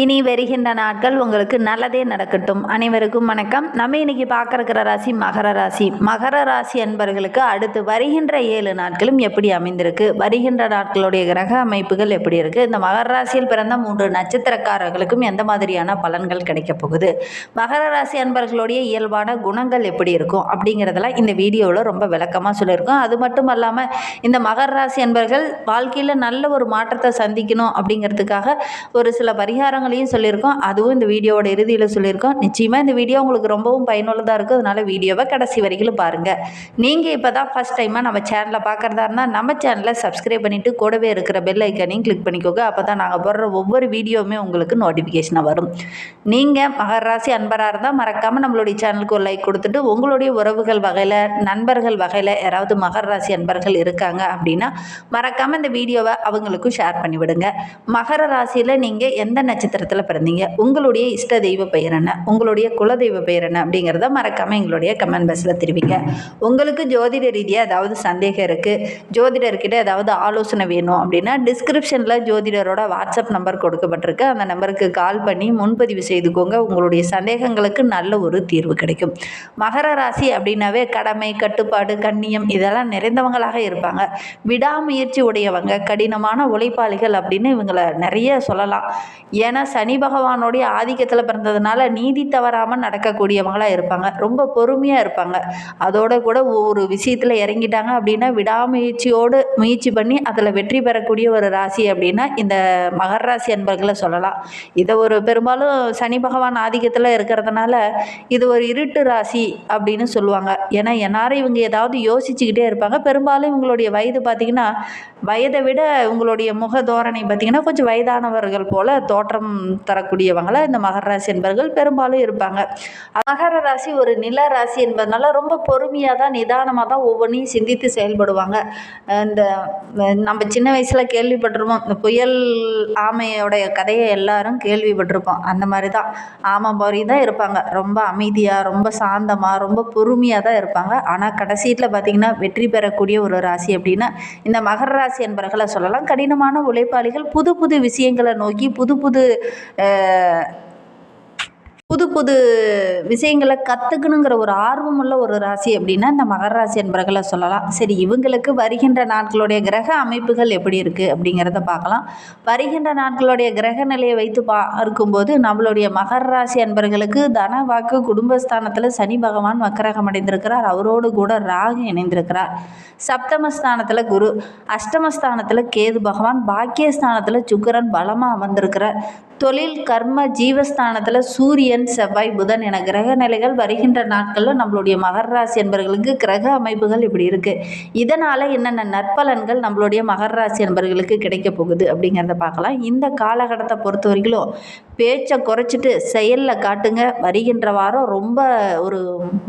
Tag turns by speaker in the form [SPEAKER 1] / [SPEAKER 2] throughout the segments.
[SPEAKER 1] இனி வருகின்ற நாட்கள் உங்களுக்கு நல்லதே நடக்கட்டும். அனைவருக்கும் வணக்கம். நம்ம இன்னைக்கு பார்க்கற ராசி மகர ராசி. மகர ராசி அன்பர்களுக்கு அடுத்து வருகின்ற 7 நாட்களும் எப்படி அமைந்திருக்கு, வருகின்ற நாட்களுடைய கிரக அமைப்புகள் எப்படி இருக்கு, இந்த மகர ராசியில் பிறந்த 3 நட்சத்திரக்காரர்களுக்கும் எந்த மாதிரியான பலன்கள் கிடைக்க போகுது, மகர ராசி அன்பர்களுடைய இயல்பான குணங்கள் எப்படி இருக்கும் அப்படிங்கிறதெல்லாம் இந்த வீடியோவில் ரொம்ப விளக்கமாக சொல்லியிருக்கோம். அது மட்டும் இல்லாமல் இந்த மகர ராசி அன்பர்கள் வாழ்க்கையில் நல்ல ஒரு மாற்றத்தை சந்திக்கணும் அப்படிங்கிறதுக்காக ஒரு சில பரிகாரங்களையும் சொல்லியிருக்கோம். அதுவும் இந்த வீடியோவோட இறுதியில் சொல்லியிருக்கோம். நிச்சயமாக இந்த வீடியோ உங்களுக்கு ரொம்பவும் பயனுள்ளதாக இருக்கும். அதனால வீடியோவை கடைசி வரைக்கும் பாருங்கள். நீங்கள் இப்போ தான் ஃபஸ்ட் டைமாக நம்ம சேனலை பார்க்குறதா இருந்தால் நம்ம சேனலை சப்ஸ்கிரைப் பண்ணிவிட்டு கூடவே இருக்கிற பெல் ஐக்கனையும் கிளிக் பண்ணிக்கோங்க. அப்போ தான் நாங்கள் போடுற ஒவ்வொரு வீடியோவுமே உங்களுக்கு நோட்டிஃபிகேஷனாக வரும். நீங்கள் மகர ராசி அன்பராக இருந்தால் மறக்காமல் நம்மளுடைய சேனலுக்கு ஒரு லைக் கொடுத்துட்டு உங்களுடைய உறவுகள் வகையில், நண்பர்கள் வகையில் யாராவது மகர ராசி அன்பர்கள் இருக்காங்க அப்படின்னா மறக்காமல் இந்த வீடியோவை அவங்களுக்கும் ஷேர் பண்ணிவிடுங்க. மகர ராசியில் நீங்கள் எந்த நட்சத்திரத்தில் பிறந்தீங்க, உங்களுடைய இஷ்ட தெய்வ பெயர் என்ன, உங்களுடைய குலதெய்வ பெயர் என்ன அப்படிங்கிறத மறக்காமல் எங்களுடைய கமெண்ட் பாக்ஸில் தெரிவிங்க. உங்களுக்கு ஜோதிட ரீதியாக ஏதாவது சந்தேகம் இருக்குது, ஜோதிடர்கிட்ட ஏதாவது ஆலோசனை வேணும் அப்படின்னா டிஸ்கிரிப்ஷனில் ஜோதிடரோட வாட்ஸ்அப் நம்பர் கொடுக்கப்பட்டிருக்கு. அந்த நம்பருக்கு கால் பண்ணி முன்பதிவு செய்துக்கோங்க. உங்களுடைய சந்தேகங்களுக்கு நல்ல ஒரு தீர்வு கிடைக்கும். மகர ராசி அப்படின்னாவே கடமை, கட்டுப்பாடு, கண்ணியம் இதெல்லாம் நிறைந்தவங்களாக இருப்பாங்க. விடாமுயற்சி உடையவங்க, கடினமான உழைப்பாளிகள் அப்படின்னு இவங்களை நிறைய சொல்லலாம். ஏன்னா சனி பகவானுடைய ஆதிக்கத்தில் பிறந்ததுனால நீதி தவறாமல் நடக்கக்கூடியவங்களாக இருப்பாங்க. ரொம்ப பொறுமையாக இருப்பாங்க. அதோட கூட ஒரு விஷயத்தில் இறங்கிட்டாங்க அப்படின்னா விடாமுயற்சியோடு முயற்சி பண்ணி அதில் வெற்றி பெறக்கூடிய ஒரு ராசி அப்படின்னா இந்த மகர ராசி அன்பர்களை சொல்லலாம். இதை ஒரு பெரும்பாலும் சனி பகவான் ஆதிக்கத்தில் இருக்கிறதுனால இது ஒரு இருட்டு ராசி அப்படின்னு சொல்லுவாங்க. ஏன்னா எல்லாரும் இவங்க ஏதாவது யோசிச்சுக்கிட்டே இருப்பாங்க. பெரும்பாலும் இவங்களுடைய வயது பார்த்திங்கன்னா வயதை விட இவங்களுடைய முக தோரணை பார்த்திங்கன்னா கொஞ்சம் வயதானவர்கள் போல தோற்றம் தரக்கூடியவங்கள இந்த மகர ராசி என்பவர்கள் பெரும்பாலும் இருப்பாங்க. மகர ராசி ஒரு நில ராசி என்பதனால ரொம்ப பொறுமையாக தான், நிதானமாக தான் ஒவ்வொன்றையும் சிந்தித்து செயல்படுவாங்க. இந்த நம்ம சின்ன வயசில் கேள்விப்பட்டிருப்போம், இந்த புயல் ஆமையோடைய கதையை எல்லாரும் கேள்விப்பட்டிருப்போம். அந்த மாதிரி தான் ஆமை மாதிரி தான் இருப்பாங்க. ரொம்ப அமைதியாக, ரொம்ப சாந்தமாக, ரொம்ப பொறுமையாக தான் இருப்பாங்க. ஆனால் கடைசியில் பார்த்திங்கன்னா வெற்றி பெறக்கூடிய ஒரு ராசி அப்படின்னா இந்த மகர ராசி என்பவர்களை சொல்லலாம். கடினமான உழைப்பாளிகள், புது புது விஷயங்களை நோக்கி புது புது விஷயங்களை கற்றுக்கணுங்கிற ஒரு ஆர்வமுள்ள ஒரு ராசி அப்படின்னா இந்த மகர ராசி என்பவர்களை சொல்லலாம். சரி, இவங்களுக்கு வருகின்ற நாட்களுடைய கிரக அமைப்புகள் எப்படி இருக்குது அப்படிங்கிறத பார்க்கலாம். வருகின்ற நாட்களுடைய கிரக நிலையை வைத்து பார்க்கும்போது நம்மளுடைய மகர ராசி என்பவர்களுக்கு தன வாக்கு குடும்பஸ்தானத்தில் சனி பகவான் வக்கரகம் அடைந்திருக்கிறார். அவரோடு கூட ராகு இணைந்திருக்கிறார். சப்தமஸ்தானத்தில் குரு, அஷ்டமஸ்தானத்தில் கேது பகவான், பாக்கியஸ்தானத்தில் சுக்கிரன் பலமாக அமர்ந்திருக்கிறார். தொழில், கர்ம, ஜீவஸ்தானத்தில் சூரியன், செவ்வாய், புதன் என கிரக நிலைகள் வருகின்ற நாட்களில் நம்மளுடைய மகர ராசி என்பவர்களுக்கு கிரக அமைப்புகள் இப்படி இருக்குது. இதனால் என்னென்ன நற்பலன்கள் நம்மளுடைய மகர ராசி என்பவர்களுக்கு கிடைக்க போகுது அப்படிங்கிறத பார்க்கலாம். இந்த காலகட்டத்தை பொறுத்த வரைக்கும் பேச்சை குறைச்சிட்டு செயலில் காட்டுங்க. வருகின்ற வாரம் ரொம்ப ஒரு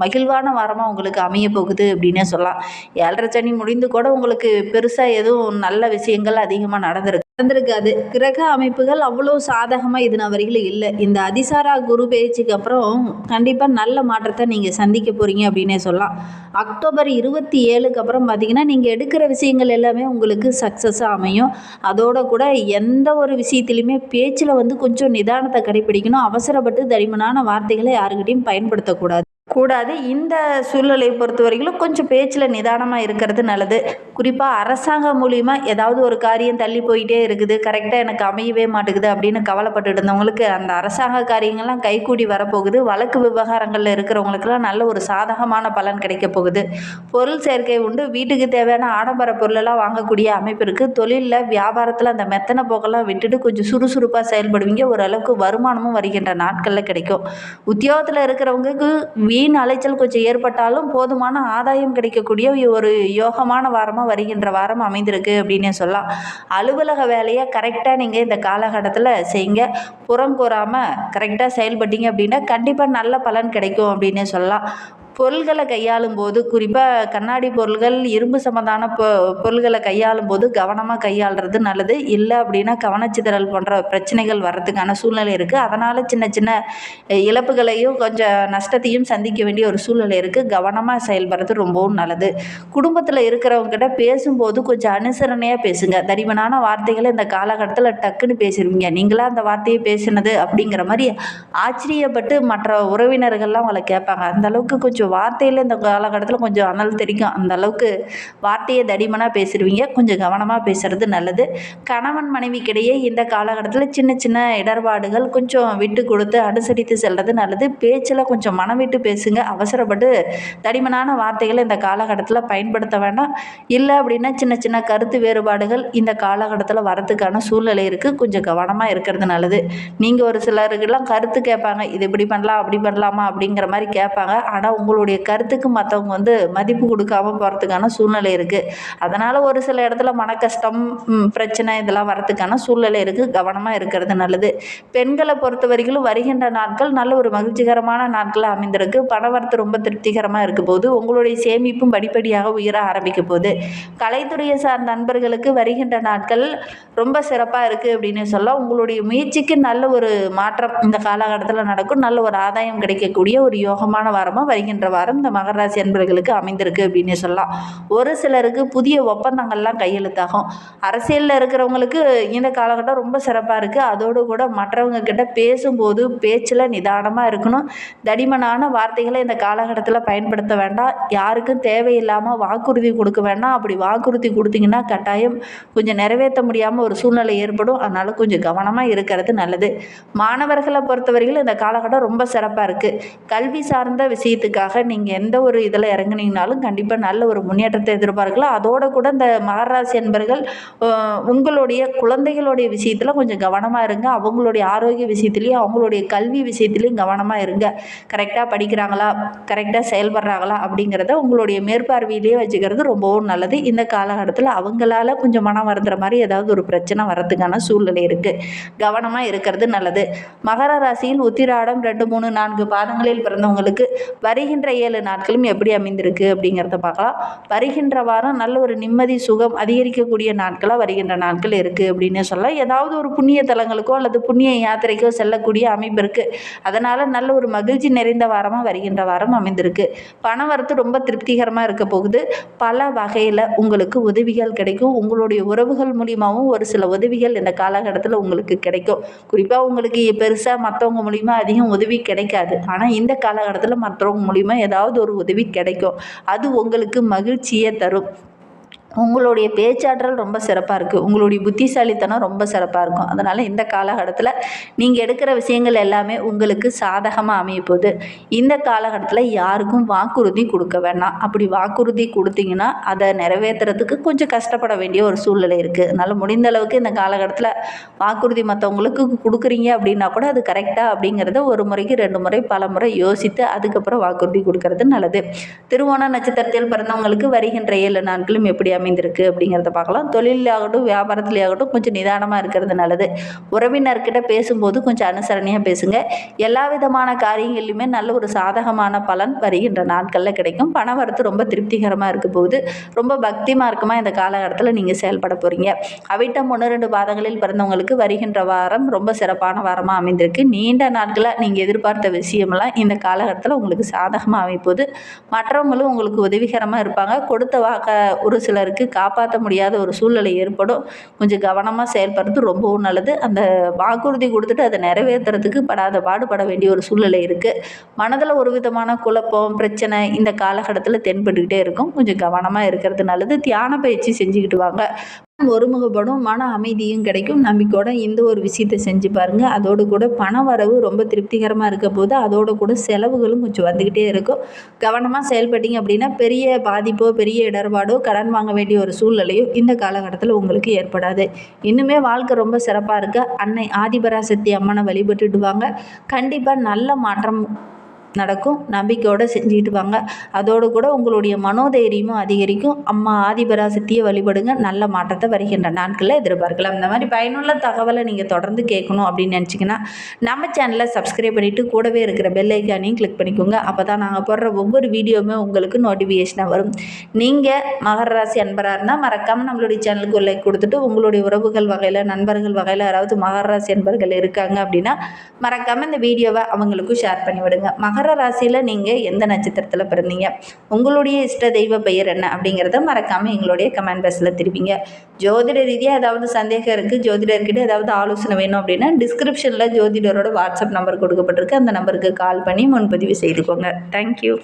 [SPEAKER 1] மகிழ்வான வாரமாக உங்களுக்கு அமைய போகுது அப்படின்னே சொல்லலாம். 7.5 சனி முடிந்து கூட உங்களுக்கு பெருசாக எதுவும் நல்ல விஷயங்கள் அதிகமாக நடந்திருக்காது. கிரக அமைப்புகள் அவ்வளோ சாதகமாக இது நான் வரைக்கும் இல்லை. இந்த அதிசாரா குரு பேச்சுக்கு அப்புறம் கண்டிப்பாக நல்ல மாற்றத்தை நீங்கள் சந்திக்க போகிறீங்க அப்படின்னே சொல்லலாம். அக்டோபர் 27க்கு அப்புறம் பார்த்திங்கன்னா நீங்கள் எடுக்கிற விஷயங்கள் எல்லாமே உங்களுக்கு சக்ஸஸாக அமையும். அதோட கூட எந்த ஒரு விஷயத்துலையுமே பேச்சில் கொஞ்சம் நிதானத்தை கடைப்பிடிக்கணும். அவசரப்பட்டு தடிமனான வார்த்தைகளை யாருக்கிட்டையும் பயன்படுத்தக்கூடாது. இந்த சூழ்நிலையை பொறுத்த வரைக்கும் கொஞ்சம் பேச்சில் நிதானமாக இருக்கிறது நல்லது. குறிப்பாக அரசாங்கம் மூலியமாக ஏதாவது ஒரு காரியம் தள்ளி போயிட்டே இருக்குது, கரெக்டாக எனக்கு அமையவே மாட்டேங்குது அப்படின்னு கவலைப்பட்டு இருந்தவங்களுக்கு அந்த அரசாங்க காரியங்கள்லாம் கைகூடி வரப்போகுது. வழக்கு விவகாரங்களில் இருக்கிறவங்களுக்கெல்லாம் நல்ல ஒரு சாதகமான பலன் கிடைக்க போகுது. பொருள் சேர்க்கை உண்டு. வீட்டுக்கு தேவையான ஆடம்பர பொருளெல்லாம் வாங்கக்கூடிய அமைப்பு இருக்குது. தொழிலில், வியாபாரத்தில் அந்த மெத்தனை போக்கெல்லாம் விட்டுட்டு கொஞ்சம் சுறுசுறுப்பாக செயல்படுவீங்க. ஓரளவுக்கு வருமானமும் வருகின்ற நாட்களில் கிடைக்கும். உத்தியோகத்தில் இருக்கிறவங்களுக்கு வீண் அலைச்சல் கொஞ்சம் ஏற்பட்டாலும் போதுமான ஆதாயம் கிடைக்கக்கூடிய ஒரு யோகமான வாரமாக வருகின்ற வாரம் அமைந்திருக்கு அப்படின்னே சொல்லலாம். அலுவலக வேலையை கரெக்டாக நீங்கள் இந்த காலகட்டத்தில் செய்யுங்க. புறம் கூறாமல் கரெக்டாக செயல்பட்டீங்க அப்படின்னா கண்டிப்பாக நல்ல பலன் கிடைக்கும் அப்படின்னே சொல்லலாம். பொருள்களை கையாளும் போது குறிப்பாக கண்ணாடி பொருள்கள் இரும்பு சம்மந்தான பொருள்களை கையாளும் போது கவனமாக கையாளுறது நல்லது. இல்லை அப்படின்னா கவனச்சிதறல் போன்ற பிரச்சனைகள் வர்றதுக்கான சூழ்நிலை இருக்குது. அதனால் சின்ன சின்ன இழப்புகளையும் கொஞ்சம் நஷ்டத்தையும் சந்திக்க வேண்டிய ஒரு சூழ்நிலை இருக்குது. கவனமாக செயல்படுறது ரொம்பவும் நல்லது. குடும்பத்தில் இருக்கிறவங்ககிட்ட பேசும்போது கொஞ்சம் அனுசரணையாக பேசுங்க. தடிமனான வார்த்தைகளை இந்த காலகட்டத்தில் டக்குன்னு பேசிடுவீங்க. நீங்களா அந்த வார்த்தையை பேசினது அப்படிங்கிற மாதிரி ஆச்சரியப்பட்டு மற்ற உறவினர்கள்லாம் உங்களை கேட்பாங்க. அந்த அளவுக்கு கொஞ்சம் வார்த்தையில் இந்த காலகட்டத்தில் கொஞ்சம் அனல் தெரிக்கும். அந்த அளவுக்கு வார்த்தையை தடிமனாக பேசிடுவீங்க. கொஞ்சம் கவனமாக பேசுறது நல்லது. கணவன் மனைவிக்கிடையே இந்த காலகட்டத்தில் சின்ன சின்ன இடர்பாடுகள் கொஞ்சம் விட்டு கொடுத்து அனுசரித்து செல்வது நல்லது. பேச்சில் கொஞ்சம் மனம் விட்டு பேசுங்க. அவசரப்பட்டு தடிமனான வார்த்தைகளை இந்த காலகட்டத்தில் பயன்படுத்த வேண்டாம். இல்லை அப்படின்னா சின்ன சின்ன கருத்து வேறுபாடுகள் இந்த காலகட்டத்தில் வரதுக்கான சூழ்நிலை இருக்குது. கொஞ்சம் கவனமாக இருக்கிறது நல்லது. நீங்கள் ஒரு சிலருக்கெல்லாம் கருத்து கேட்பாங்க. இது இப்படி பண்ணலாம் அப்படி பண்ணலாமா அப்படிங்கிற மாதிரி கேட்பாங்க. ஆனால் உங்களுடைய கருத்துக்கு மற்றவங்க மதிப்பு கொடுக்காம போகிறதுக்கான சூழ்நிலை இருக்குது. அதனால் ஒரு சில இடத்துல மன கஷ்டம் பிரச்சனை இதெல்லாம் வரதுக்கான சூழ்நிலை இருக்குது. கவனமாக இருக்கிறது நல்லது. பெண்களை பொறுத்த வரைக்கும் வருகின்ற நாட்கள் நல்ல ஒரு மகிழ்ச்சிகரமான நாட்களாக அமைந்திருக்கு. பணவரத்து ரொம்ப திருப்திகரமாக இருக்க போது உங்களுடைய சேமிப்பும் படிப்படியாக உயர ஆரம்பிக்க போகுது. கலைத்துறையை சார்ந்த நண்பர்களுக்கு வருகின்ற நாட்கள் ரொம்ப சிறப்பாக இருக்குது அப்படின்னு சொல்ல உங்களுடைய முயற்சிக்கு நல்ல ஒரு மாற்றம் இந்த காலகட்டத்தில் நடக்கும். நல்ல ஒரு ஆதாயம் கிடைக்கக்கூடிய ஒரு யோகமான வாரமாக வருகின்ற வாரம் இந்த மகர ராசி அன்பர்களுக்கு அமைந்திருக்கு அப்படின்னு சொல்லலாம். ஒரு சிலருக்கு புதிய ஒப்பந்தங்கள்லாம் கையெழுத்தாகும். அரசியலில் இருக்கிறவங்களுக்கு இந்த காலகட்டம் ரொம்ப சிறப்பாக இருக்குது. அதோடு கூட மற்றவங்க கிட்ட பேசும்போது பேச்சில் நிதானமாக இருக்கணும். தடிமனான வார்த்தைகளை இந்த காலகட்டத்தில் பயன்படுத்த வேண்டாம். யாருக்கும் தேவையில்லாமல் வாக்குறுதி கொடுக்க வேண்டாம். அப்படி வாக்குறுதி கொடுத்தீங்கன்னா கட்டாயம் கொஞ்சம் நிறைவேற்ற முடியாமல் ஒரு சூழ்நிலை ஏற்படும். அதனால் கொஞ்சம் கவனமாக இருக்கிறது நல்லது. மாணவர்களை பொறுத்தவரைக்கும் இந்த காலகட்டம் ரொம்ப சிறப்பாக இருக்குது. கல்வி சார்ந்த விஷயத்துக்காக நீங்கள் எந்த ஒரு இதில் இறங்குனீங்கனாலும் கண்டிப்பாக நல்ல ஒரு முன்னேற்றத்தை எதிர்பார்க்கலாம். அதோடு கூட இந்த மகர ராசி என்பர்கள் உங்களுடைய குழந்தைகளுடைய விஷயத்தில் கொஞ்சம் கவனமாக இருங்க. அவங்களுடைய ஆரோக்கிய விஷயத்துலேயும் அவங்களுடைய கல்வி விஷயத்துலேயும் கவனமாக இருங்க. கரெக்டாக படிக்கிறாங்களா, கரெக்டாக செயல்படுறாங்களா அப்படிங்கிறத உங்களுடைய மேற்பார்வையிலேயே வச்சுக்கிறது ரொம்பவும் நல்லது. இந்த காலகட்டத்தில் அவங்களால கொஞ்சம் மனம் வருந்துற மாதிரி ஏதாவது ஒரு பிரச்சனை வர்றதுக்கான சூழ்நிலை இருக்குது. கவனமாக இருக்கிறது நல்லது. மகர ராசியில் உத்திராடம் 2, 3, 4 பாதங்களில் பிறந்தவங்களுக்கு வருகின்ற 7 நாட்களும் எப்படி அமைந்திருக்கு அப்படிங்கிறத பார்க்கலாம். வருகின்ற வாரம் நல்ல ஒரு நிம்மதி சுகம் அதிகரிக்கக்கூடிய நாட்களாக வருகின்ற நாட்கள் இருக்குது அப்படின்னு சொல்லலாம். ஏதாவது ஒரு புண்ணிய தலங்களுக்கோ அல்லது புண்ணிய யாத்திரைக்கோ செல்லக்கூடிய அமைப்பு இருக்குது. அதனால் நல்ல ஒரு மகிழ்ச்சி நிறைந்த வாரமாக வருகின்ற வாரம் அமைந்திருக்கு. பண வரத்து ரொம்ப திருப்திகரமாக இருக்க போகுது. பல வகையில் உங்களுக்கு உதவிகள் கிடைக்கும். உங்களுடைய உறவுகள் மூலியமாகவும் ஒரு சில உதவிகள் இந்த காலகட்டத்தில் உங்களுக்கு கிடைக்கும். குறிப்பாக உங்களுக்கு பெருசாக மற்றவங்க மூலிமா அதிகம் உதவி கிடைக்காது. ஆனால் இந்த காலகட்டத்தில் மற்றவங்க மூலிமா ஏதாவது ஒரு உதவி கிடைக்கும். அது உங்களுக்கு மகிழ்ச்சியை தரும். உங்களுடைய பேச்சாற்றல் ரொம்ப சிறப்பாக இருக்குது. உங்களுடைய புத்திசாலித்தனம் ரொம்ப சிறப்பாக இருக்கும். அதனால் இந்த காலகட்டத்தில் நீங்கள் எடுக்கிற விஷயங்கள் எல்லாமே உங்களுக்கு சாதகமாக அமைய போகுது. இந்த காலகட்டத்தில் யாருக்கும் வாக்குறுதி கொடுக்க வேண்டாம். அப்படி வாக்குறுதி கொடுத்தீங்கன்னா அதை நிறைவேற்றுறதுக்கு கொஞ்சம் கஷ்டப்பட வேண்டிய ஒரு சூழ்நிலை இருக்குது. அதனால் முடிந்த அளவுக்கு இந்த காலகட்டத்தில் வாக்குறுதி மற்றவங்களுக்கு கொடுக்குறீங்க அப்படின்னா கூட அது கரெக்டாக அப்படிங்கிறத ஒரு முறைக்கு 2 முறை பல முறை யோசித்து அதுக்கப்புறம் வாக்குறுதி கொடுக்கறது நல்லது. திருவோண நட்சத்திரத்தில் பிறந்தவங்களுக்கு வருகின்ற 7 நாட்களும் எப்படி அமைந்திருக்கு அப்படிங்கிறத பார்க்கலாம். தொழிலாகட்டும் வியாபாரத்திலேயாகட்டும் கொஞ்சம் நிதானமாக இருக்கிறது நல்லது. உறவினர்கிட்ட பேசும்போது கொஞ்சம் அனுசரணையாக பேசுங்க. எல்லா விதமான காரியங்கள்லையுமே நல்ல ஒரு சாதகமான பலன் வருகின்ற நாட்களில் கிடைக்கும். பண வரத்து ரொம்ப திருப்திகரமாக இருக்க போகுது. ரொம்ப பக்தி மார்க்கமாக இந்த காலகட்டத்தில் நீங்கள் செயல்பட போகிறீங்க. அவிட்டம் 1, 2 பாதங்களில் பிறந்தவங்களுக்கு வருகின்ற வாரம் ரொம்ப சிறப்பான வாரமாக அமைந்திருக்கு. நீண்ட நாட்களாக நீங்கள் எதிர்பார்த்த விஷயமெல்லாம் இந்த காலகட்டத்தில் உங்களுக்கு சாதகமாக அமைப்போது. மற்றவங்களும் உங்களுக்கு உதவிகரமாக இருப்பாங்க. கொடுத்த வாக்க ஒரு சிலருக்கு காப்பாற்ற முடியாத ஒரு சூழ்நிலை ஏற்படும். கொஞ்சம் கவனமாக செயல்படுறது ரொம்பவும் நல்லது. அந்த வாக்குறுதி கொடுத்துட்டு அதை நிறைவேற்றுறதுக்கு படாத பாடுபட வேண்டிய ஒரு சூழ்நிலை இருக்குது. மனதில் ஒரு விதமான குழப்பம் பிரச்சனை இந்த காலகட்டத்தில் தென்பட்டுக்கிட்டே இருக்கும். கொஞ்சம் கவனமாக இருக்கிறது நல்லது. தியான பயிற்சி செஞ்சுக்கிட்டு வாங்க. ஒருமுகப்படும், மன அமைதியும் கிடைக்கும். நம்பிக்கையோட இந்த ஒரு விஷயத்தை செஞ்சு பாருங்கள். அதோடு கூட பண வரவு ரொம்ப திருப்திகரமாக இருக்க போது அதோடு கூட செலவுகளும் கொஞ்சம் வந்துக்கிட்டே இருக்கும். கவனமாக செயல்பட்டீங்க அப்படின்னா பெரிய பாதிப்போ பெரிய இடர்பாடோ கடன் வாங்க வேண்டிய ஒரு சூழ்நிலையோ இந்த காலகட்டத்தில் உங்களுக்கு ஏற்படாது. இன்னுமே வாழ்க்கை ரொம்ப சிறப்பாக இருக்குது. அன்னை ஆதிபராசக்தி அம்மனை வழிபட்டுட்டு வாங்க. கண்டிப்பாக நல்ல மாற்றம் நடக்கும். நம்பிக்கையோடு செஞ்சுக்கிட்டு வாங்க. அதோடு கூட உங்களுடைய மனோதைரியமும் அதிகரிக்கும். அம்மா ஆதிபராசக்தியை வழிபடுங்க. நல்ல மாற்றத்தை வருகின்ற நாட்களில் எதிர்பார்க்கலாம். இந்த மாதிரி பயனுள்ள தகவலை நீங்கள் தொடர்ந்து கேட்கணும் அப்படின்னு நினச்சிங்கன்னா நம்ம சேனலை சப்ஸ்கிரைப் பண்ணிவிட்டு கூடவே இருக்கிற பெல் ஐக்கானையும் கிளிக் பண்ணிக்கோங்க. அப்போ தான் நாங்கள் போடுற ஒவ்வொரு வீடியோவுமே உங்களுக்கு நோட்டிஃபிகேஷனாக வரும். நீங்கள் மகர ராசி அன்பராக இருந்தால் மறக்காமல் நம்மளுடைய சேனலுக்கு ஒரு லைக் கொடுத்துட்டு உங்களுடைய உறவுகள் வகையில் நண்பர்கள் வகையில் யாராவது மகர ராசி அன்பர்கள் இருக்காங்க அப்படின்னா மறக்காமல் இந்த வீடியோவை அவங்களுக்கும் ஷேர் பண்ணிவிடுங்க. மகர ராசியில் நீங்கள் எந்த நட்சத்திரத்தில் பிறந்தீங்க, உங்களுடைய இஷ்ட தெய்வ பெயர் என்ன அப்படிங்கிறத மறக்காமல் எங்களுடைய கமெண்ட் பாக்ஸில் தெரிவிங்க. ஜோதிட ரீதியாக ஏதாவது சந்தேகம் இருக்குது, ஜோதிடர்கிட்ட ஏதாவது ஆலோசனை வேணும் அப்படின்னா டிஸ்கிரிப்ஷனில் ஜோதிடரோட வாட்ஸ்அப் நம்பர் கொடுக்கப்பட்டிருக்கு. அந்த நம்பருக்கு கால் பண்ணி முன்பதிவு செய்துக்கோங்க. தேங்க்யூ.